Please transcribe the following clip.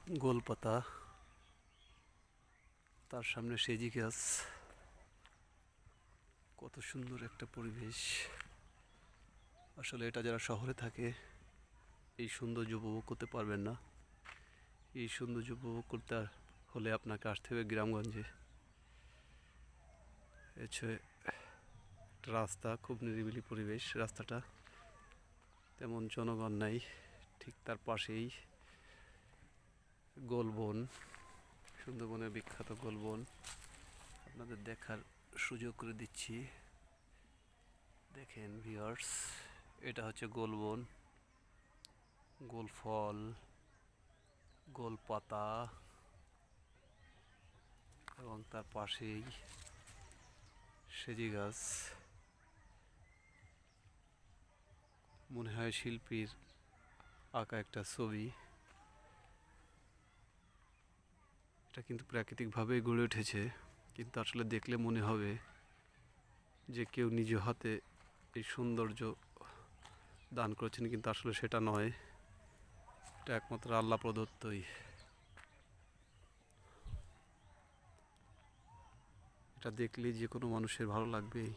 গোলপাতা, তার সামনে সেজি গাছ। কত সুন্দর একটা পরিবেশ। আসলে এটা যারা শহরে থাকে এই সৌন্দর্য উপভোগ করতে পারবেন না। এই সৌন্দর্য উপভোগ করতে হলে আপনাকে আসতে হবে গ্রামগঞ্জে। হচ্ছে একটা রাস্তা, খুব নিরিবিলি পরিবেশ। রাস্তাটা তেমন জনগণ নাই। ঠিক তার পাশেই গোলবন, সুন্দরবনের বিখ্যাত গোলবন আপনাদের দেখার সুযোগ করে দিচ্ছি। দেখেন ভিউয়ার্স, এটা হচ্ছে গোলবন। গোল ফল, গোল পাতা এবং তার পাশেই সেজি গাছ। মনে হয় শিল্পীর আঁকা একটা ছবি। এটা কিন্তু প্রাকৃতিকভাবেই গড়ে উঠেছে, কিন্তু আসলে দেখলে মনে হবে যে কেউ নিজ হাতে এই সৌন্দর্য দান করেছেন, কিন্তু আসলে সেটা নয়। এটা একমাত্র আল্লাহ প্রদত্তই। এটা দেখলেই যে কোনো মানুষের ভালো লাগবেই।